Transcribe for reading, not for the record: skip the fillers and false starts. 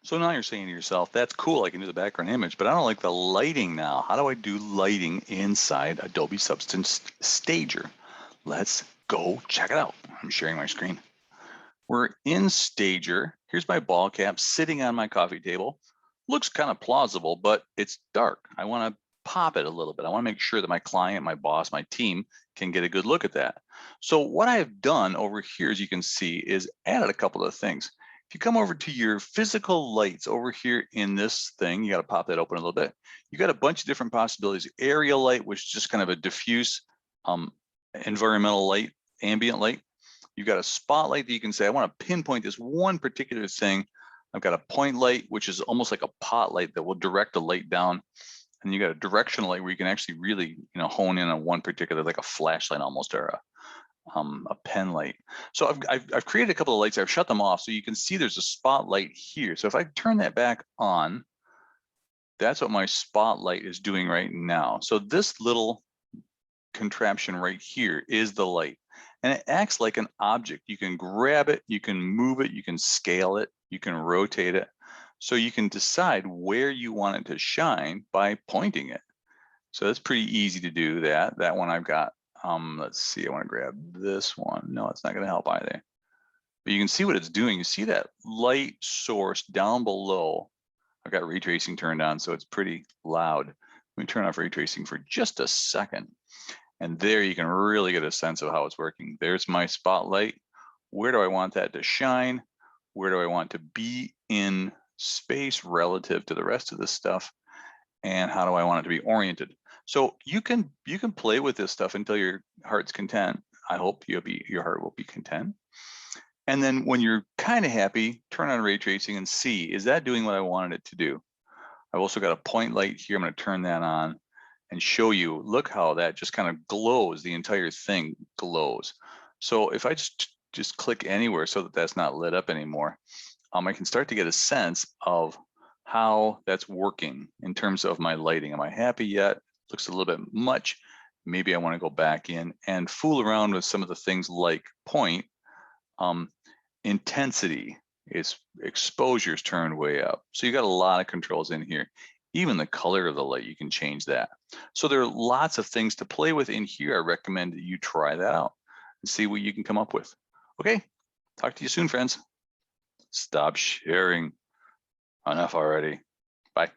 So now you're saying to yourself, that's cool, I can do the background image, but I don't like the lighting now. How do I do lighting inside Adobe Substance Stager? Let's go check it out. I'm sharing my screen. We're in Stager. Here's my ball cap sitting on my coffee table. Looks kind of plausible, but it's dark. I want to pop it a little bit. I want to make sure that my client, my boss, my team can get a good look at that. So what I've done over here, as you can see, is added a couple of things. If you come over to your physical lights over here in this thing, you got to pop that open a little bit. You got a bunch of different possibilities. Area light, which is just kind of a diffuse environmental light, ambient light. You've got a spotlight that you can say, I want to pinpoint this one particular thing. I've got a point light, which is almost like a pot light that will direct a light down. And you got a directional light where you can actually really, hone in on one particular, like a flashlight almost, or a pen light. So I've created a couple of lights. I've shut them off so you can see there's a spotlight here. So if I turn that back on, that's what my spotlight is doing right now. So this little contraption right here is the light, and it acts like an object. You can grab it, you can move it, you can scale it, you can rotate it. So you can decide where you want it to shine by pointing it. So that's pretty easy to do that. That one I've got, let's see, I want to grab this one. No, it's not going to help either. But you can see what it's doing. You see that light source down below. I've got ray tracing turned on, so it's pretty loud. Let me turn off ray tracing for just a second. And there you can really get a sense of how it's working. There's my spotlight. Where do I want that to shine? Where do I want to be in space relative to the rest of this stuff? And how do I want it to be oriented? So you can play with this stuff until your heart's content. I hope your heart will be content. And then when you're kind of happy, turn on ray tracing and see, is that doing what I wanted it to do? I've also got a point light here. I'm going to turn that on and show you, look how that just kind of glows. The entire thing glows. So if I just click anywhere so that that's not lit up anymore, I can start to get a sense of how that's working in terms of my lighting. Am I happy yet? Looks a little bit much. Maybe I want to go back in and fool around with some of the things like point. Intensity, its exposure's turned way up. So you got a lot of controls in here. Even the color of the light, you can change that. So there are lots of things to play with in here. I recommend that you try that out and see what you can come up with. Okay, talk to you soon, friends. Stop sharing. Enough already. Bye.